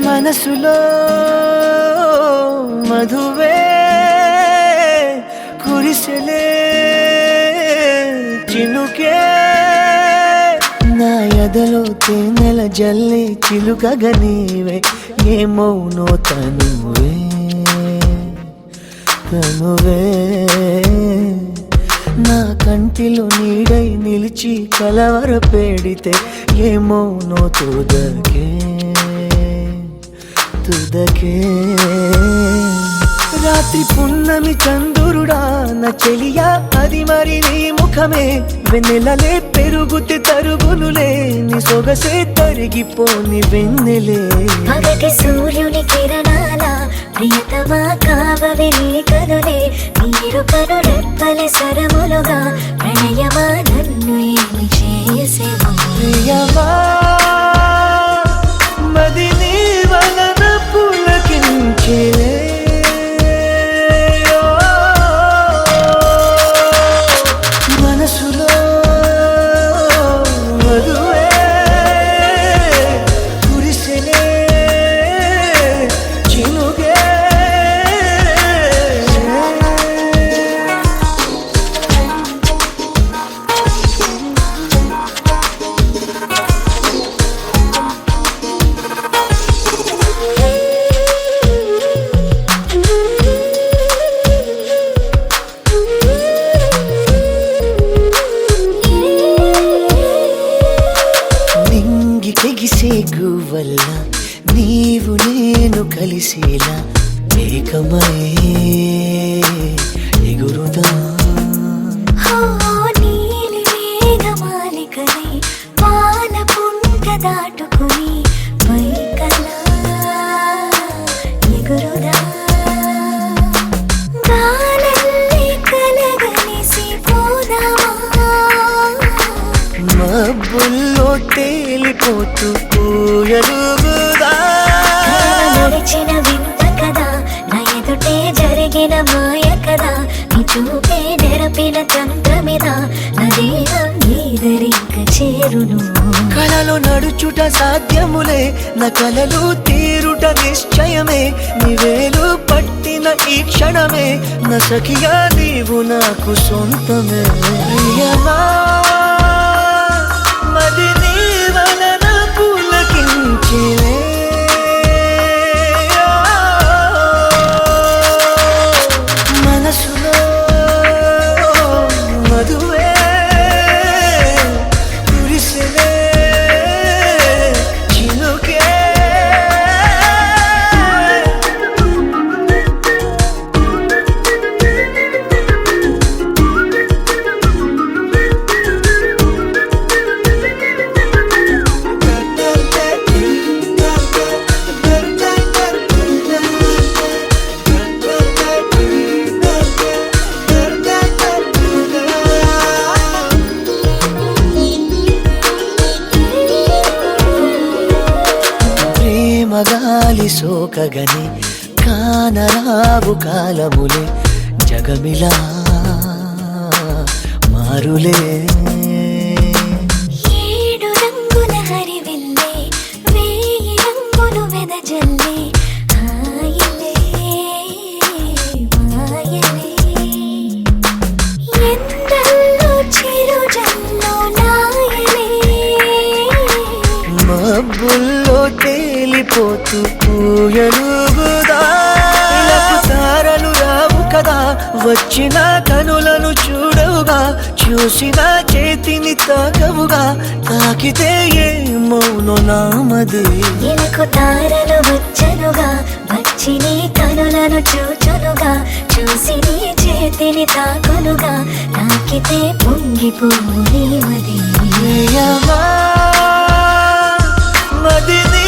మనసులో మధువే కురిసెలే చినుకే నా ఎదలో తేనెల జల్లి చిలుకగా నీవే ఏమౌనో తనువే తనువే నా కంటిలో నీడై నిలిచి కలవర పెడితే ఏమౌనో తుదకే తుదకే రాత్రి పున్నమి చంద్రుడా నా చెలియా అది మరి నీ ముఖమే వెన్నెలలే పెరుగుతే తరుగునులే నీ సొగసే తరిగిపోని వెన్నెలే పగటి సూర్యుని కిరణాల ప్రియతమా కావవే నీ కనులే నీరు కను రెప్పలే సరములుగా ప్రణయమా నన్ను ఏమి చేసేవా ప్రియమా మది నీ వలన పులకించే మనసులో మధువే కురిసెలే చినుకే తెగిసే గువ్వల్ల నీవు నేను కలిసేలా ఏకమై ఎగురుదా నీలి మేఘమాలికలై పాల పుంట దాటుకుని పైకలా ఎగురుదా గాలల్లే కలగలిసి పోదామా మబ్బుల్లో తేలిపోతూ పూయలుగుదా నడిచిన వింత కదా నా ఎదుటే జరిగిన మాయ కదా నీ చూపే నెరపిన తంత్రమిదా నా దేహం నీదరింక చేరును కళలో నడుచుట సాధ్యములే నా కలలు తీరుట నిశ్చయమే నీవేలు పట్టిన ఈ క్షణమే నా సఖియా నీవు నాకు సొంతమే ప్రియమా మది నీ వలన పులకించెలే మనసులో మధువే కురిసెలే చినుకే మగాలి సోకగని కానరావు కాలములే జగమిలా మారులే ఏడు రంగుల హరివిల్లే వేయి రంగులు వెదజల్లే హాయిలే మాయలే ఎందల్లో చిరుజల్లో నాయలే మబ్బుల్లో తేలిపోతూ పూయలుగుదా తారలు రావు కదా వచ్చిన కనులను చూడవుగా చూసిన చేతిని తాకవుగా తాకితే ఏ మౌనో నామది ఎలకు తారలు వచ్చనుగా వచ్చి నీ కనులను చూచునుగా చూసి నీ చేతిని తాకునుగా తాకితే పొంగిపోని మది ప్రియమా మది నీ